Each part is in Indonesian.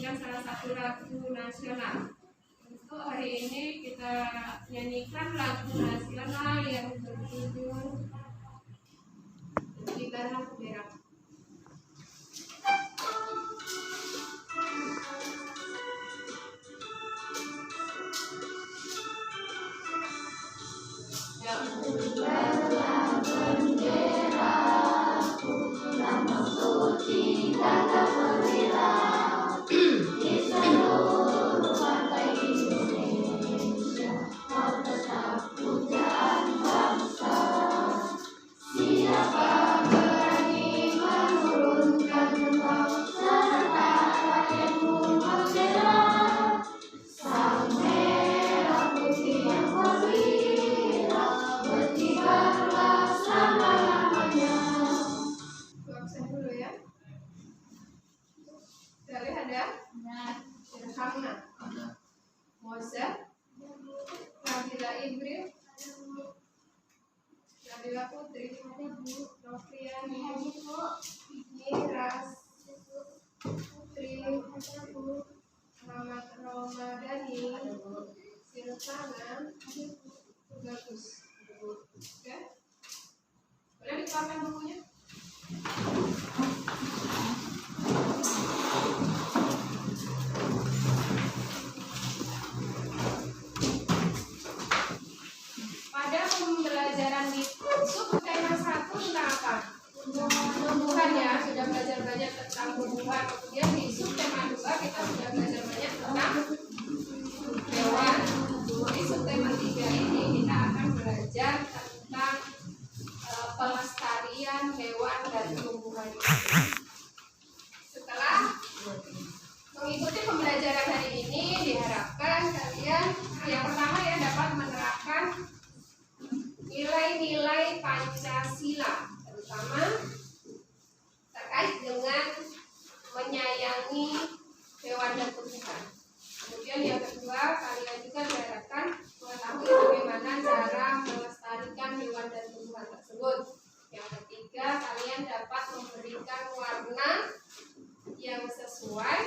menyanyikan salah satu lagu nasional. Untuk hari ini kita nyanyikan lagu nasional yang berjudul Di Tanah Merah. Nabila Putri, Novriani, Miras, Putri, Muhammad Romadani, Silvana, Bagus. Oke? Boleh dikeluarkan bukunya? Pada pembelajaran di subtema 1 tentang apa? Tumbuhan ya, sudah belajar banyak tentang tumbuhan. Kemudian di subtema 2 kita sudah belajar banyak tentang hewan. Di subtema 3 ini kita akan belajar tentang pelestarian hewan dan tumbuhan. Setelah mengikuti pembelajaran hari ini, diharapkan kalian yang pertama ya dapat menerapkan nilai-nilai Pancasila, terutama terkait dengan menyayangi hewan dan tumbuhan. Kemudian yang kedua, kalian juga diharapkan mengetahui bagaimana cara melestarikan hewan dan tumbuhan tersebut. Yang ketiga, kalian dapat memberikan warna yang sesuai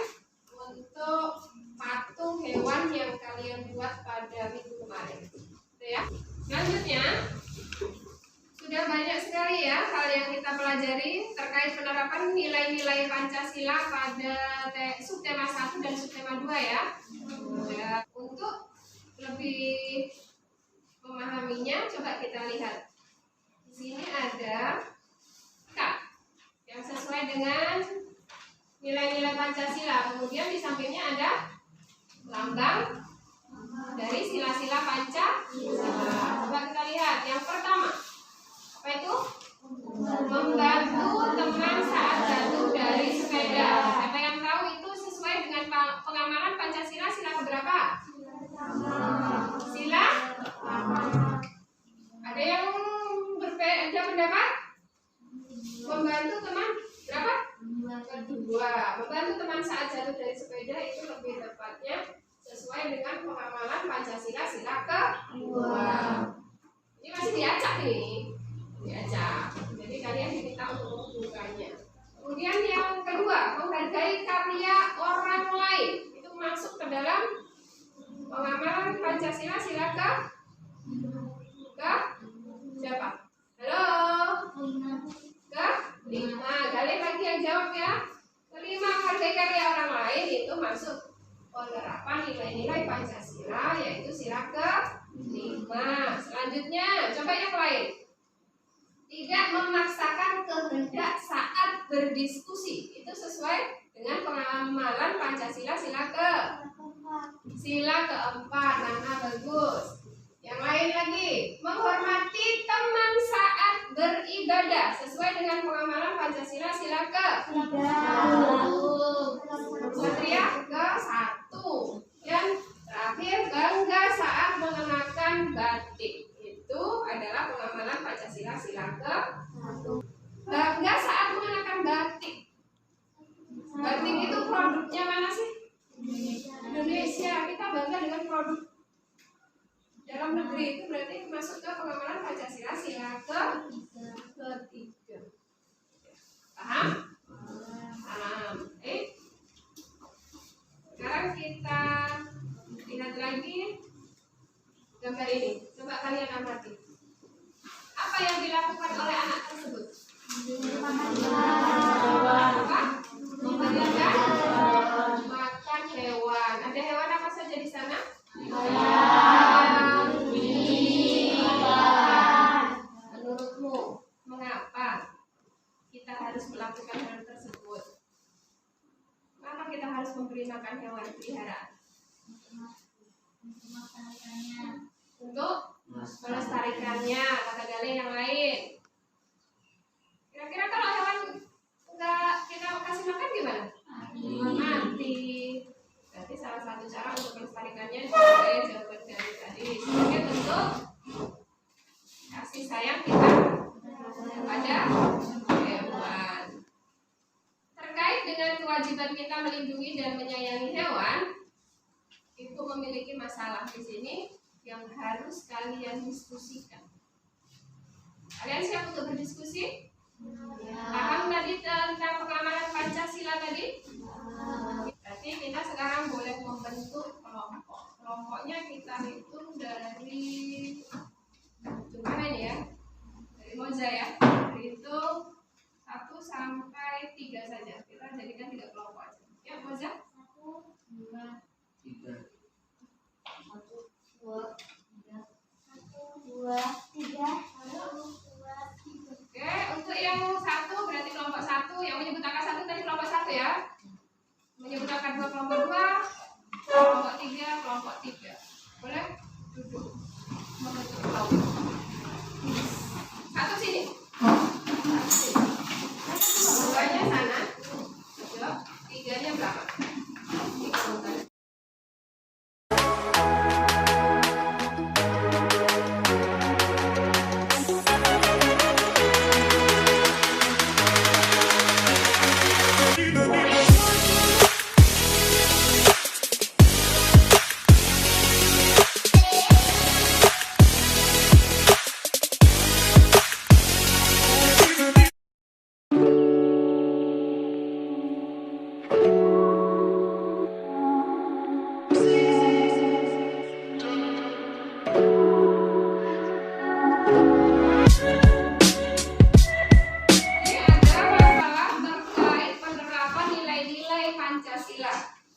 untuk patung hewan yang kalian buat pada minggu kemarin. Gitu ya. Selanjutnya, sudah banyak sekali ya hal yang kita pelajari terkait penerapan nilai-nilai Pancasila pada subtema 1 dan subtema 2 ya. Untuk lebih memahaminya, coba kita lihat. Di sini ada K yang sesuai dengan nilai-nilai Pancasila. Kemudian di sampingnya ada lambang dari sila-sila Pancasila. Coba kita lihat. Yang pertama, apa itu? Membantu teman saat jatuh dari sepeda. Siapa yang tahu itu sesuai dengan pengamalan Pancasila sila keberapa? Sila? Ada yang berbeda pendapat? Membantu teman berapa? Kedua. Membantu teman saat jatuh dari sepeda itu lebih tepatnya sesuai dengan pengamalan Pancasila sila kedua. Ini masih diacak nih, diacak. Jadi kalian diminta untuk membukanya. Kemudian yang kedua, menghargai karya orang lain. Itu masuk ke dalam pengamalan Pancasila sila ke siapa? Halo? Ke 5. Kalian lagi yang jawab ya. Kelima, menghargai karya orang lain itu masuk penerapan nilai-nilai Pancasila, yaitu sila ke-5. Selanjutnya, coba yang lain. Tidak memaksakan kehendak saat berdiskusi. Itu sesuai dengan pengamalan Pancasila sila keempat. Nana bagus. Yang lain lagi, menghormati teman saat beribadah sesuai dengan pengamalan Pancasila sila ke-1. Satria ke-1. Dan terakhir, bangga saat mengenakan batik. Itu adalah pengamalan Pancasila sila ke-1. Bangga saat mengenakan batik. Batik itu produknya mana sih? Indonesia. Kita bangga dengan produk dalam negeri, itu berarti masuk ke pengamalan Pancasila sila ke-3. Paham? Paham. harus memberi makan hewan peliharaan? Untuk melestarikannya, kata Galih yang lain. Kira-kira kalau hewan nggak kita kasih makan gimana? Mati. Berarti salah satu cara untuk melestarikannya sebagai jawaban dari tadi sebagai bentuk kasih sayang kita kepada hewan. Terkait dengan kewajiban kita melindungi dan menyayangi hewan, itu memiliki masalah di sini yang harus kalian diskusikan. Kalian siap untuk berdiskusi? Paham tadi tentang pengamalan Pancasila tadi? Berarti kita sekarang boleh membentuk kelompok. Kelompoknya kita hitung dari mana ini ya? Dari Moza ya. Hitung 1 sampai 3 saja. Kita jadikan 3 kelompok aja. Ya Moza? 1, 2, 3. 1, 2, 3. 1, 2, 3. 1, 2, 3. Oke, untuk yang 1 berarti kelompok 1. Yang menyebut angka 1 tadi kelompok 1 ya. Menyebut angka 2 kelompok 2. Kelompok 3 kelompok 3. Boleh duduk membentuk kelompok. 1 sini. 1 sini. 2-nya sana. 3-nya berapa? Ini kelompok.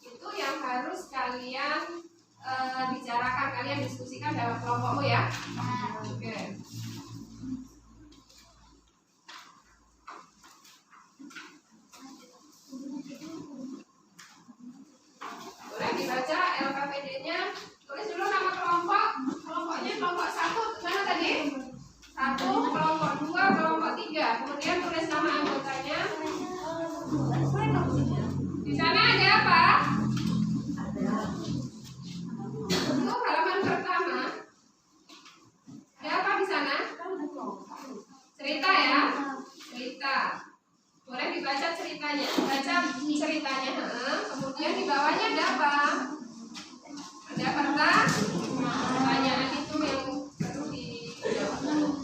Itu yang harus kalian bicarakan, kalian diskusikan dalam kelompokmu ya. Oke. Boleh dibaca LKPD-nya. Tulis dulu nama kelompok. Kelompoknya kelompok 1 mana tadi? 1, kelompok 2, kelompok 3. Kemudian tulis nama anggotanya. Di sana ada apa? Untuk halaman pertama. Ada apa di sana? Cerita ya? Cerita. Boleh dibaca ceritanya. Baca ceritanya. Kemudian di bawahnya ada apa? Ada pertanyaan itu yang perlu dijawab.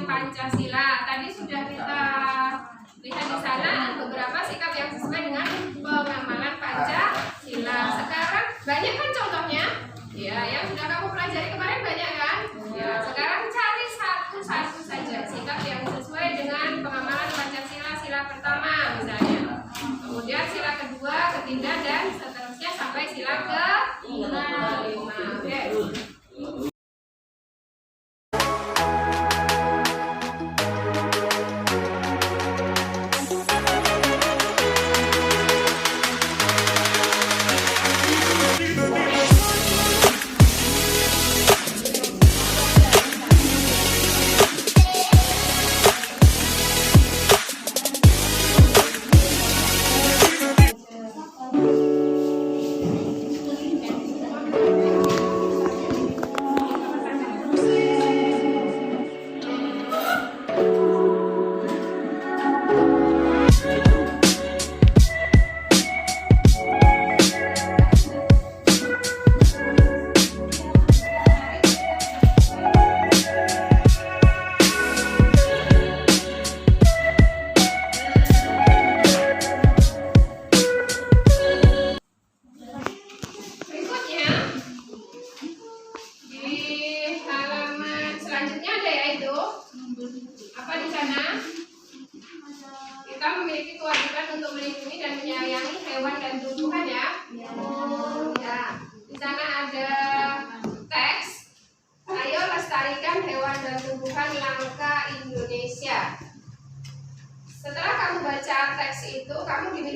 Pancasila.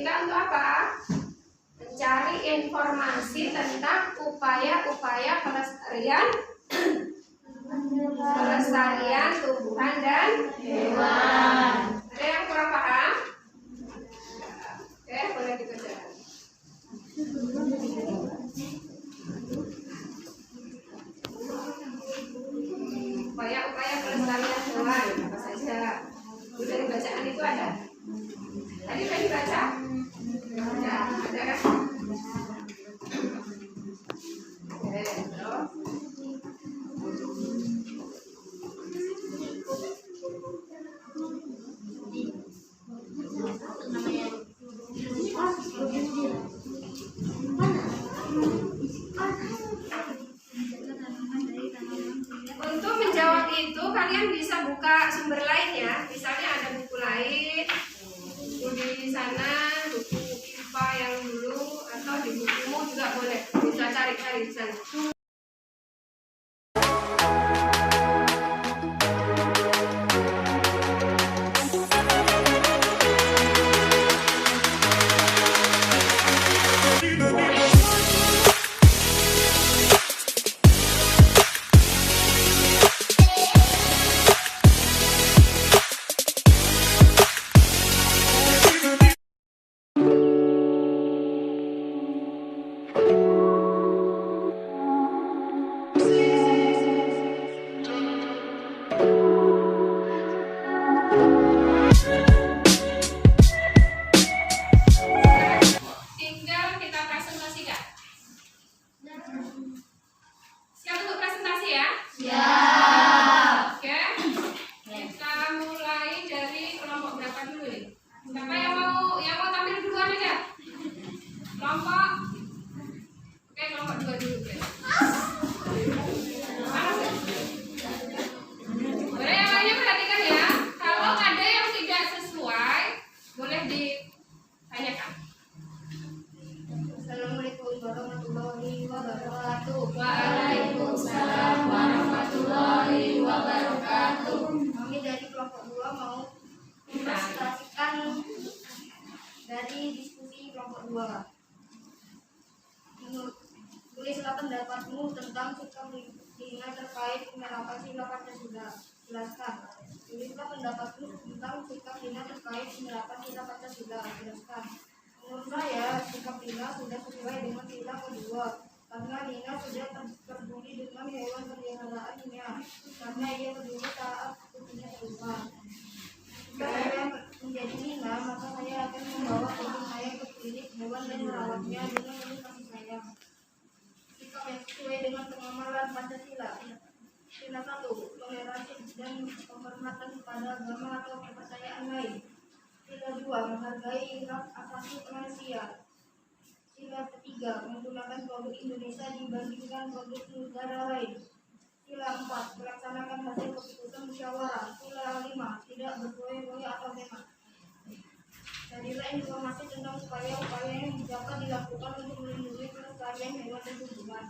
kita untuk apa? Mencari informasi tentang upaya-upaya pelestarian tumbuhan dan hewan. Ada yang kurang paham? Oke, boleh dikerjakan. Upaya-upaya pelestarian hewan apa saja? Dari bacaan itu ada. Tadi sudah dibaca? Ada kan? Oke, terus. Untuk menjawab itu kalian bisa buka sumber lain ya. Misalnya ada buku lain, buku di sana, buku IPA yang dulu, atau di bukumu juga boleh. Bisa cari-cari di sana. Waalaikumsalam warahmatullahi wabarakatuh. Kami dari kelompok 2 mau mempresentasikan dari diskusi kelompok 2. Tulislah pendapatmu tentang sikap Lina terkait penerapan sila Pancasila. Jelaskan. Tulislah pendapatmu tentang sikap Lina terkait penerapan sila Pancasila. Jelaskan. Menurut saya, sikap Lina sudah sesuai dengan sila kedua. Karena Lina sudah peduli dengan hewan peliharaannya, karena ia peduli saat punya hewan. Jika saya menjadi Lina, maka saya akan membawa kucing saya ke klinik hewan dan merawatnya dengan penuh kasih sayang. Sikap yang sesuai dengan pengamalan Pancasila. Sila 1, toleransi dan penghormatan kepada agama atau kepercayaan lain. Sila 2, menghargai hak asasi manusia. Sila 3, menggunakan produk Indonesia dibandingkan produk negara lain. Sila 4, melaksanakan hasil keputusan musyawarah. Sila 5, tidak berbohong-bohong atau memang. Carilah informasi tentang upaya-upaya yang dapat dilakukan untuk melindungi pelestarian hewan dan tumbuhan.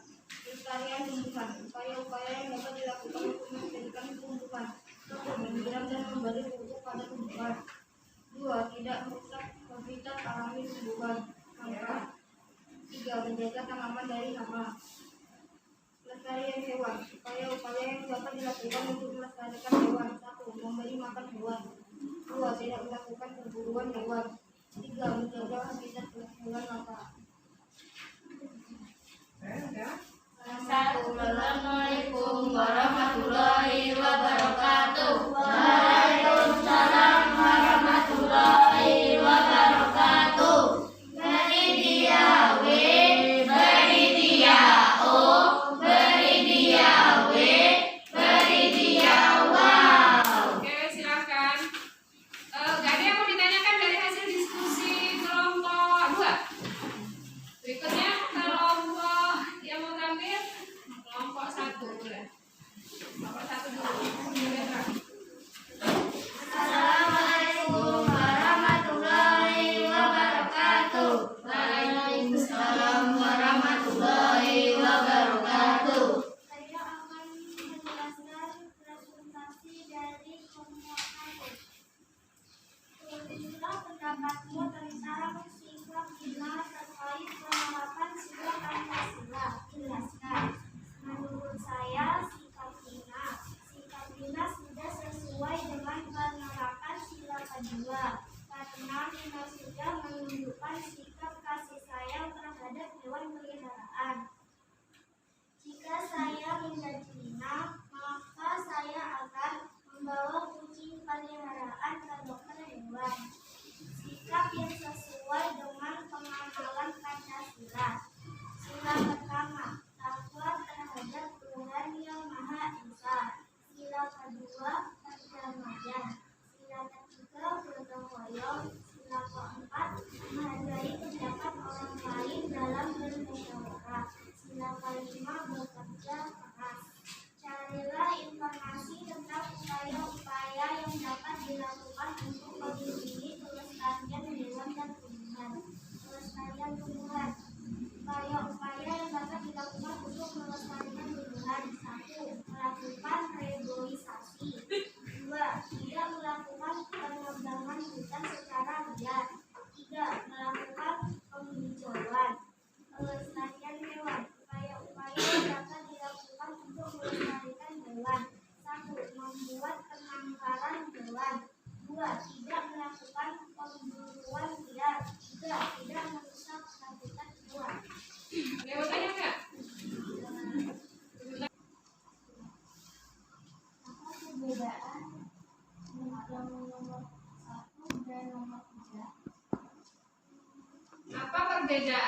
Pelestarian tumbuhan, upaya-upaya yang dapat dilakukan untuk menjadikan tumbuhan. 1. Menyiram dan memberi pupuk pada tumbuhan. 2. Tidak merusak habitat alami tumbuhan. 3. Menjaga tanaman dari hama. Pelestarian hewan, upaya-upaya yang dapat dilakukan untuk melestarikan hewan. 1. Memberi makan hewan. 2. Tidak melakukan perburuan hewan. 3. Menjaga habitat hewan langka. Assalamualaikum warahmatullahi wabarakatuh. Waalaikumsalam warahmatullahi wabarakatuh. Beri dia W, beri dia O, beri dia W, beri dia wow. Oke, silakan. Gak ada yang mau ditanyakan dari hasil diskusi kelompok 2?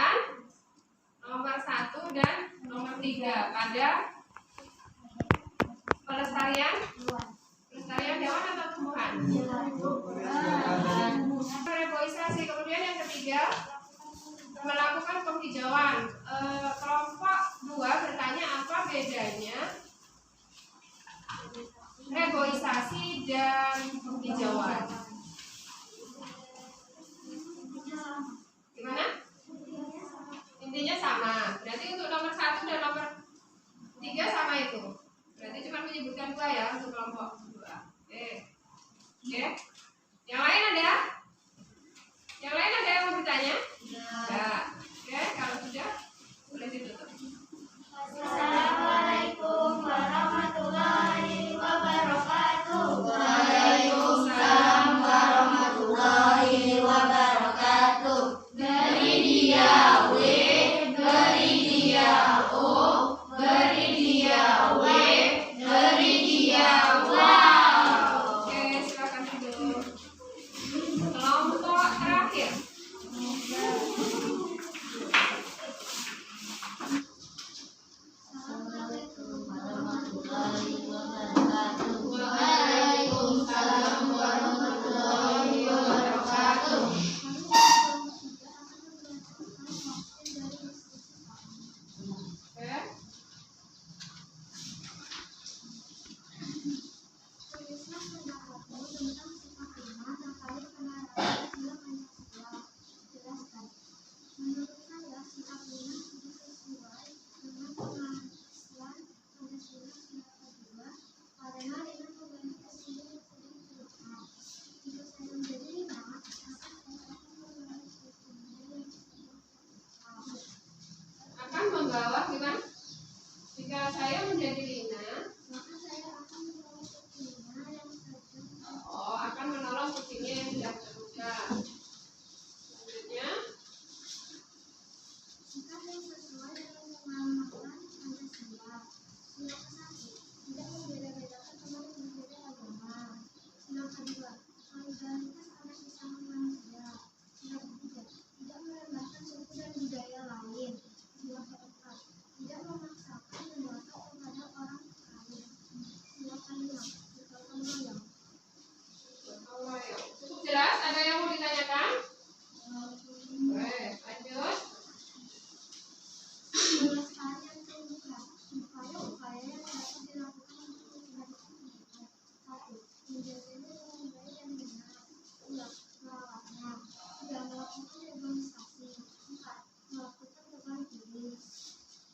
keberatan nomor 1 dan nomor 3 pada pelestarian hewan atau tumbuhan? Reboisasi. Kemudian yang ketiga, melakukan penghijauan. Kelompok 2 bertanya apa bedanya reboisasi dan penghijauan. Gimana? Intinya sama. Berarti untuk nomor 1 dan nomor 3 sama itu. Berarti cuma menyebutkan 2 ya untuk kelompok 2. Oke. Yang lain ada? Yang lain ada yang mau bertanya? Ya. Oke, kalau sudah boleh ditutup. Assalamualaikum warahmatullahi wabarakatuh. Waalaikumsalam warahmatullahi wabarakatuh. Beri dia W, beri dia O, beri dia W, beri dia wow. Oke, silakan duduk. Kelompok terakhir. Assalamualaikum warahmatullahi wabarakatuh. Waalaikumsalam warahmatullahi wabarakatuh. Oke. Menurut saya, sikap Lina sudah sesuai dengan penghasilan Pancasila Sonata II karena Lina membantu presiden yang sedang terluka. Jika saya menjadi Lina, maka saya akan membantu presiden yang sedang terluka. Akan membawa gimana? Jika saya menjadi Lina, Maka saya akan menolong kucingnya yang sedang terluka. akan menolong kucingnya yang sedang terluka. Selanjutnya, Sikap yang sesuai dengan pemahaman Pancasila. Sila ke-1, tidak membeda-bedakan teman yang berbeda agama. Sila kedua, solidaritas antar sesama manusia. Sila ketiga, tidak merendahkan suku dan budaya lain. Sila keempat, tidak memaksakan pendapat kepada orang lain. Sila kelima, bergotong royong. Allah ya. Cukup jelas? Ada yang mau ditanyakan? Oke, lanjut. Pelestarian tumbuhan. Upaya-upaya yang dapat dilakukan untuk melestarikan tumbuhan. 1. Menjaganya dengan baik dan benar. 2. Merawatnya. 3. Melakukan reboisasi. 4. Melakukan tebang pilih.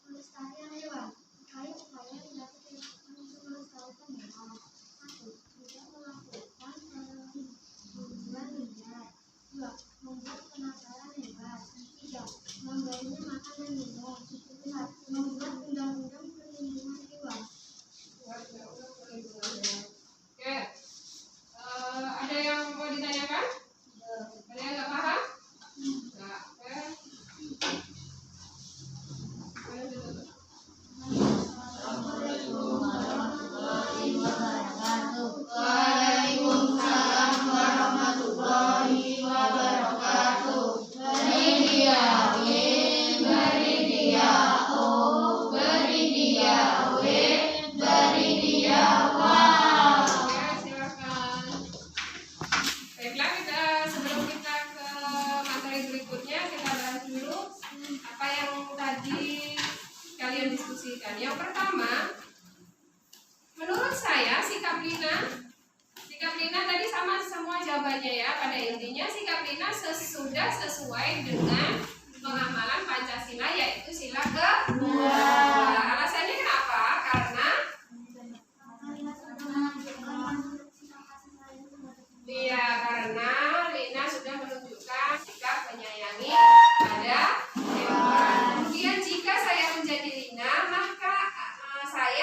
Pelestarian hewan. Upaya-upaya yang dapat dilakukan untuk melestarikan hewan. 1. Tidak melakukan perburuan liar. 2. Membuat penangkaran hebat. 3. Memberinya makan dan minum. 4. Membuat undang-undang perlindungan hewan. Oke. Ada yang mau ditanyakan? Ada yang nggak paham? Nggak. Oke. Boleh ditutup. Assalamualaikum warahmatullahi wabarakatuh. Waalaikumsalam warahmatullahi wabarakatuh. Beri dia W, beri dia O, beri dia W, beri dia wow. Oke, silakan. Baiklah, sebelum kita ke materi berikutnya, kita bahas dulu apa yang tadi kalian diskusikan. Yang pertama, menurut saya sikap Lina tadi sama semua jawabannya ya. Pada intinya sikap Lina sudah sesuai dengan pengamalan Pancasila, yaitu sila kedua. Alasannya kenapa? Karena karena Lina sudah menunjukkan sikap menyayangi pada hewan. Kemudian jika saya menjadi Lina, maka saya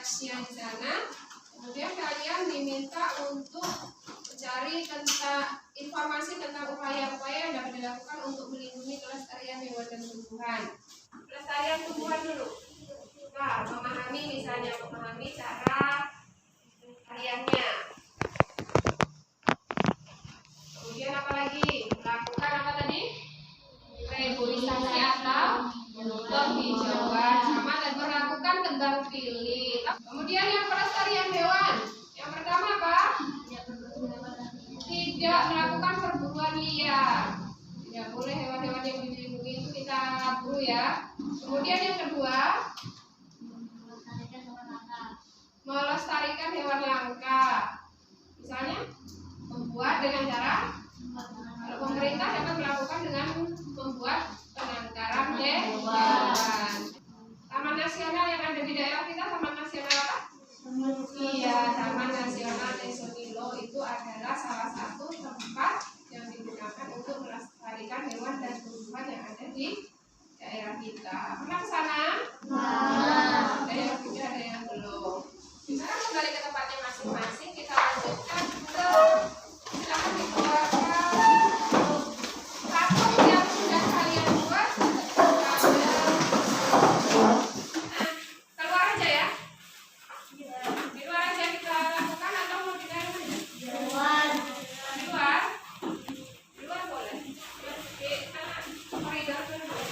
teksnya di sana. Kemudian kalian diminta untuk mencari tentang informasi tentang upaya-upaya yang dapat dilakukan untuk melindungi kelestarian hewan dan tumbuhan. Pelestarian tumbuhan dulu. Nah, memahami cara pelestariannya. Kemudian apa lagi? Melakukan apa tadi? Reboisasi atau penghijauan, sama dan melakukan tebang pilih. Kemudian yang pelestarian hewan. Yang pertama apa? Tidak melakukan perburuan liar. Tidak boleh hewan-hewan yang dilindungi itu kita buru ya. Kemudian yang kedua, melestarikan hewan langka. Misalnya membuat dengan cara, kalau pemerintah dapat melakukan dengan membuat penangkaran hewan. Taman nasional yang ada di daerah kita, taman nasional apa? Iya, Taman Nasional Tesonilo itu adalah salah satu tempat yang digunakan untuk melestarikan hewan dan tumbuhan yang ada di daerah kita. Pernah ke sana? Ada yang sudah, ada yang belum. Sekarang kembali ke tempatnya masing-masing, kita lanjutkan ke silakan dikeluarkan rapor yang sudah kalian buat. Keluar aja ya. Di luar aja kita lakukan atau mau di dalam aja? Di luar. Di luar boleh. Di koridor boleh.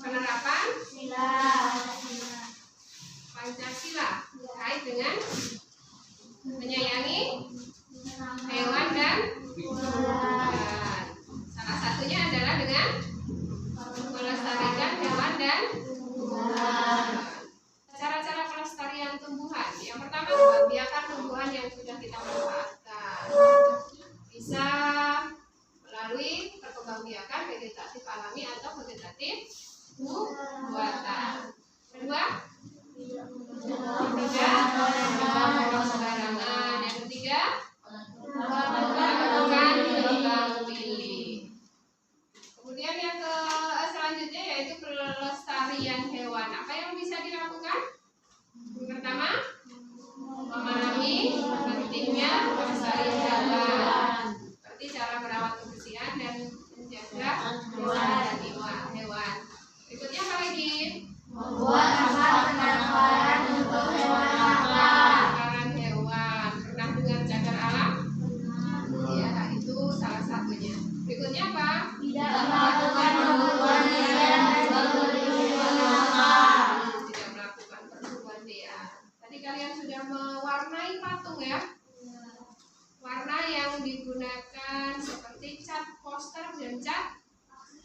penerapan Pancasila terkait dengan menyayangi hewan dan tumbuhan. Salah satunya adalah dengan melestarikan hewan dan melalui perkembangbiakan vegetatif alami atau vegetatif buatan. Kedua, sembarangan. Yang ketiga, melakukan tebang pilih. Kemudian yang selanjutnya yaitu pelestarian hewan. Apa yang bisa dilakukan? Yang pertama, memahami pentingnya pelestarian hewan, seperti cara merawat kebersihan dan menjaga hewan. Berikutnya apa lagi? Membuat tempat penangkaran untuk hewan langka. Penangkaran hewan. Pernah dengar cagar alam? Iya, itu salah satunya. Berikutnya apa? Tidak melakukan perburuan liar dan berburu hewan langka. Tidak melakukan perburuan liar. Tadi kalian sudah mewarnai patung ya? Warna yang digunakan seperti cat poster dan cat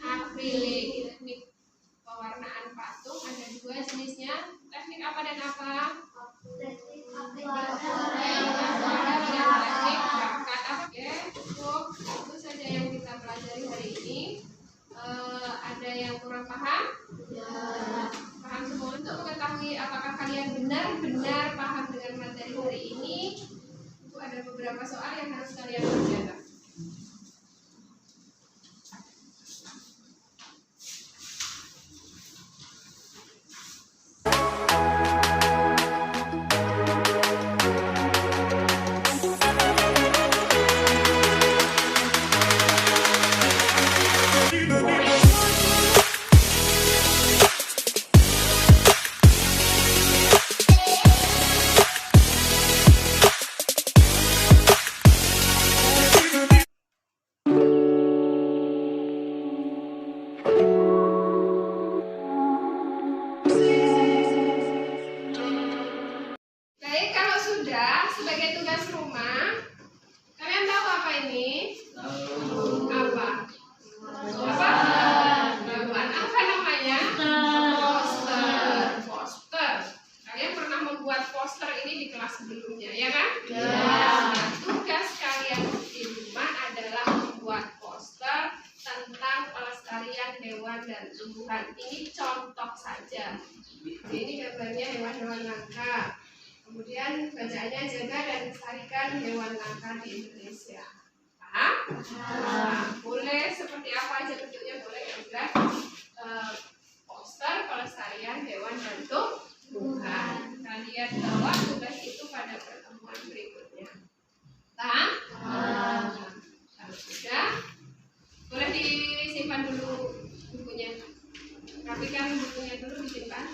akrilik. Teknik pewarnaan patung ada dua jenisnya. Teknik apa dan apa? Teknik Bakat. Oke, cukup. Itu saja yang kita pelajari hari ini. Ada yang kurang paham? Paham semua. Untuk mengetahui apakah kalian benar-benar paham dengan materi hari ini, itu ada beberapa soal yang harus kalian kerjakan. Baik, kalau sudah sebagai tugas rumah, kalian tahu apa ini? Apa? Gambar. Apa namanya? Poster. Kalian pernah membuat poster ini di kelas sebelumnya, ya kan? Nah, tugas kalian di rumah adalah membuat poster tentang pelestarian hewan dan tumbuhan. Ini contoh saja. Ini gambarnya hewan-hewan langka. Kemudian bacaannya jaga dan lestarikan hewan langka di Indonesia. Paham? Boleh seperti apa aja bentuknya, boleh juga poster pelestarian hewan dan tumbuhan. Kalian bawa tugas itu pada pertemuan berikutnya. Paham? Kalau sudah, boleh disimpan dulu bukunya. Rapikan bukunya dulu, disimpan.